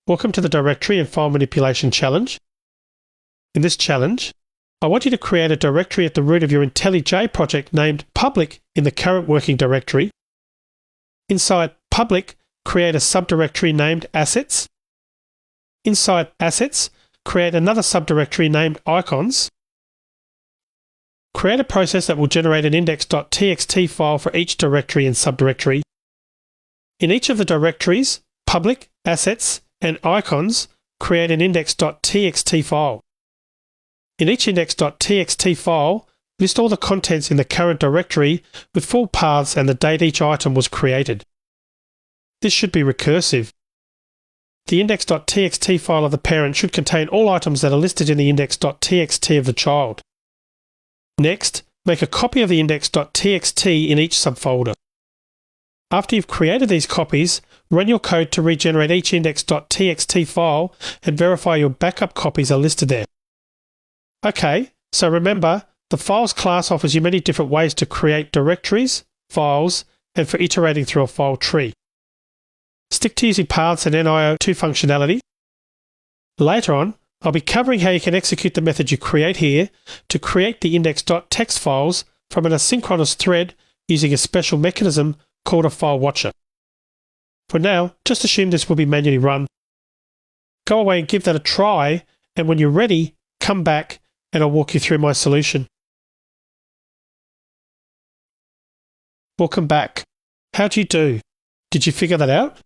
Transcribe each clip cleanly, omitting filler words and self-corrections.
Welcome to the Directory and File Manipulation Challenge. In this challenge, I want you to create a directory at the root of your IntelliJ project named public in the current working directory. Inside public, create a subdirectory named assets. Inside assets, create another subdirectory named icons. Create a process that will generate an index.txt file for each directory and subdirectory. In each of the directories, public, assets, and icons, create an index.txt file. In each index.txt file, list all the contents in the current directory with full paths and the date each item was created. This should be recursive. The index.txt file of the parent should contain all items that are listed in the index.txt of the child. Next, make a copy of the index.txt in each subfolder. After you've created these copies, run your code to regenerate each index.txt file and verify your backup copies are listed there. Okay, so remember, the Files class offers you many different ways to create directories, files, and for iterating through a file tree. Stick to using paths and NIO2 functionality. Later on, I'll be covering how you can execute the method you create here to create the index.txt files from an asynchronous thread using a special mechanism called a file watcher. For now, just assume this will be manually run. Go away and give that a try, and when you're ready, come back and I'll walk you through my solution. Welcome back. How'd you do? Did you figure that out?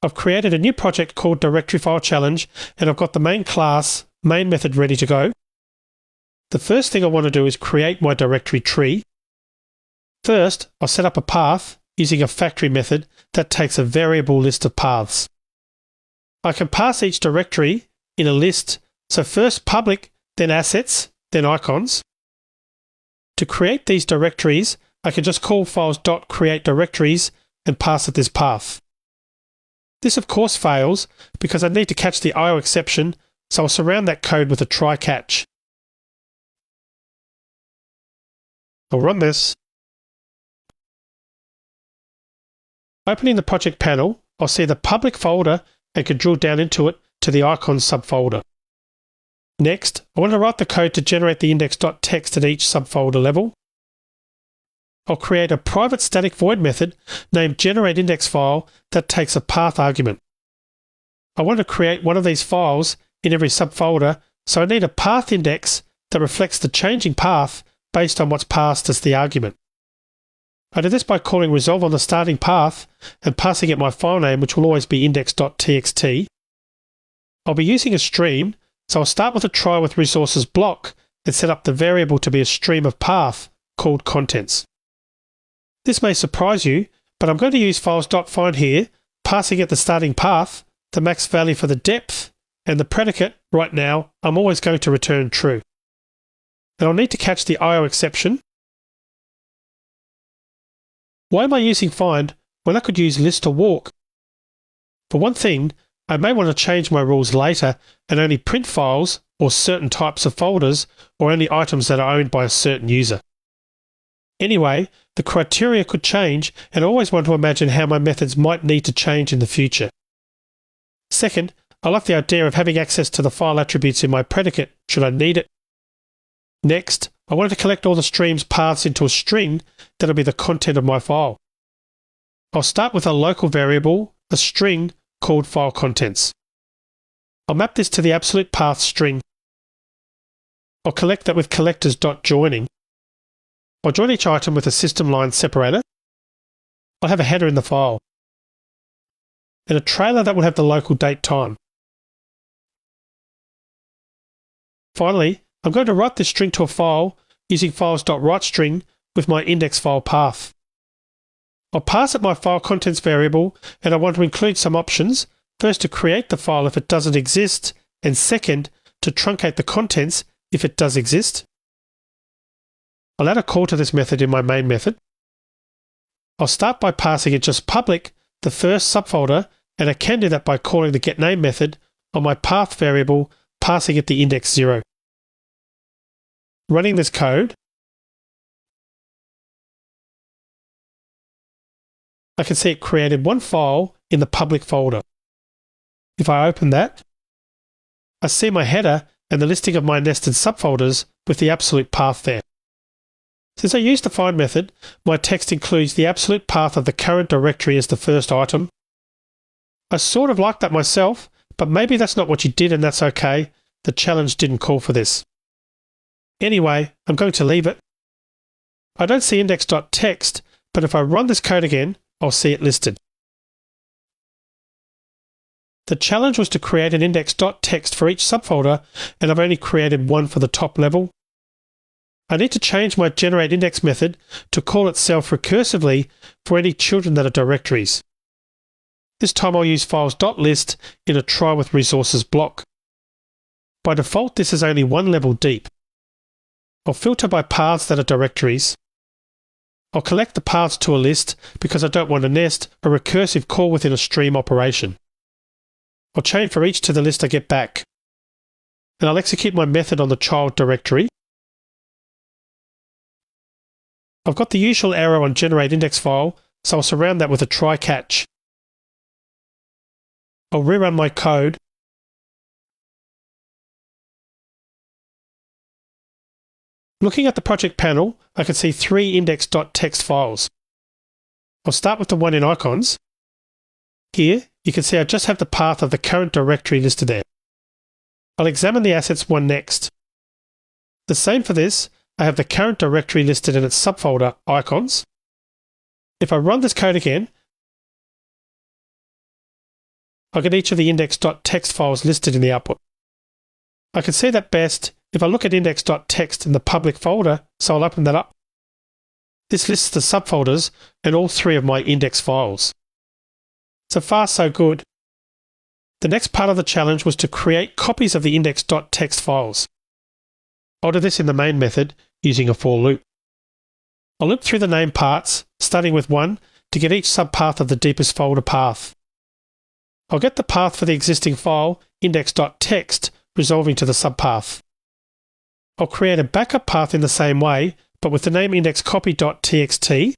I've created a new project called Directory File Challenge, and I've got the main class, main method ready to go. The first thing I want to do is create my directory tree. First, I'll set up a path using a factory method that takes a variable list of paths. I can pass each directory in a list, so first public, then assets, then icons. To create these directories, I can just call files.createDirectories and pass it this path. This of course fails because I need to catch the IO exception, so I'll surround that code with a try catch. I'll run this. Opening the project panel, I'll see the public folder and can drill down into it to the icons subfolder. Next, I want to write the code to generate the index.txt at each subfolder level. I'll create a private static void method named generateIndexFile that takes a path argument. I want to create one of these files in every subfolder, so I need a path index that reflects the changing path based on what's passed as the argument. I do this by calling resolve on the starting path and passing it my file name, which will always be index.txt. I'll be using a stream, so I'll start with a try with resources block and set up the variable to be a stream of path called contents. This may surprise you, but I'm going to use files.find here, passing it the starting path, the max value for the depth, and the predicate, right now, I'm always going to return true. And I'll need to catch the IO exception. Why am I using find when I could use list or walk? For one thing, I may want to change my rules later and only print files or certain types of folders or only items that are owned by a certain user. Anyway, the criteria could change, and I always want to imagine how my methods might need to change in the future. Second, I like the idea of having access to the file attributes in my predicate should I need it. Next, I wanted to collect all the streams paths into a string that'll be the content of my file. I'll start with a local variable, a string called file contents. I'll map this to the absolute path string. I'll collect that with collectors.joining. I'll join each item with a system line separator. I'll have a header in the file and a trailer that will have the local date time. Finally, I'm going to write this string to a file using files.writeString with my index file path. I'll pass it my file contents variable, and I want to include some options, first to create the file if it doesn't exist, and second, to truncate the contents if it does exist. I'll add a call to this method in my main method. I'll start by passing it just public, the first subfolder, and I can do that by calling the getName method on my path variable, passing it the index 0. Running this code, I can see it created one file in the public folder. If I open that, I see my header and the listing of my nested subfolders with the absolute path there. Since I used the find method, my text includes the absolute path of the current directory as the first item. I sort of like that myself, but maybe that's not what you did and that's okay. The challenge didn't call for this. Anyway, I'm going to leave it. I don't see index.txt, but if I run this code again, I'll see it listed. The challenge was to create an index.txt for each subfolder, and I've only created one for the top level. I need to change my generateIndex method to call itself recursively for any children that are directories. This time I'll use files.list in a try with resources block. By default, this is only one level deep. I'll filter by paths that are directories. I'll collect the paths to a list because I don't want to nest a recursive call within a stream operation. I'll chain for each to the list I get back. And I'll execute my method on the child directory. I've got the usual error on generateIndex file, so I'll surround that with a try catch. I'll rerun my code. Looking at the project panel, I can see 3 index.txt files. I'll start with the one in icons. Here, you can see I just have the path of the current directory listed there. I'll examine the assets one next. The same for this, I have the current directory listed in its subfolder icons. If I run this code again, I'll get each of the index.txt files listed in the output. I can see that best if I look at index.txt in the public folder, so I'll open that up. This lists the subfolders and all 3 of my index files. So far, so good. The next part of the challenge was to create copies of the index.txt files. I'll do this in the main method using a for loop. I'll loop through the name parts, starting with 1, to get each subpath of the deepest folder path. I'll get the path for the existing file, index.txt, resolving to the subpath. I'll create a backup path in the same way, but with the name indexcopy.txt.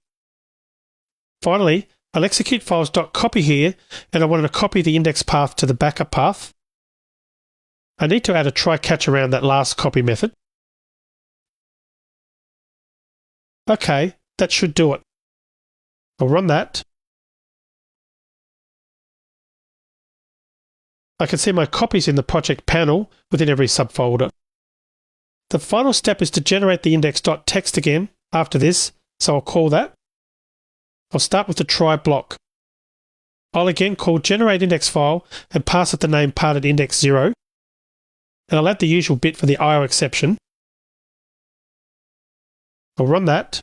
Finally, I'll execute files.copy here, and I wanted to copy the index path to the backup path. I need to add a try catch around that last copy method. Okay, that should do it. I'll run that. I can see my copies in the project panel within every subfolder. The final step is to generate the index.txt again after this, so I'll call that. I'll start with the try block. I'll again call generateIndex file and pass it the name parted index 0. And I'll add the usual bit for the IO exception. I'll run that.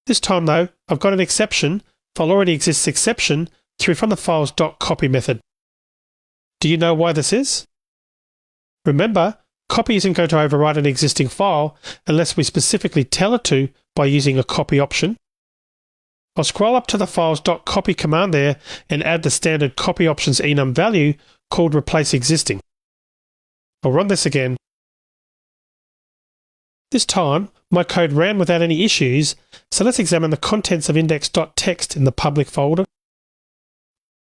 This time though, I've got an exception, file already exists exception, through from the files.copy method. Do you know why this is? Remember, copy isn't going to overwrite an existing file unless we specifically tell it to by using a copy option. I'll scroll up to the files.copy command there and add the standard copy options enum value called replace existing. I'll run this again. This time, my code ran without any issues, so let's examine the contents of index.txt in the public folder.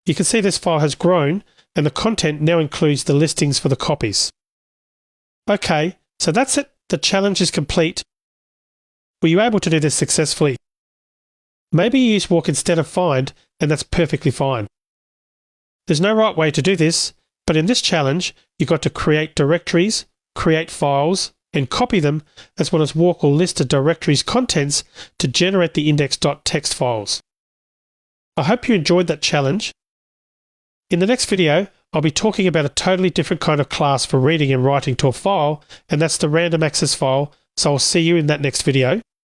You can see this file has grown, and the content now includes the listings for the copies. Okay, so that's it. The challenge is complete. Were you able to do this successfully? Maybe you use walk instead of find, and that's perfectly fine. There's no right way to do this, but in this challenge, you got to create directories, create files, and copy them, as well as walk or list a directory's contents to generate the index.txt files. I hope you enjoyed that challenge. In the next video, I'll be talking about a totally different kind of class for reading and writing to a file, and that's the random access file, so I'll see you in that next video.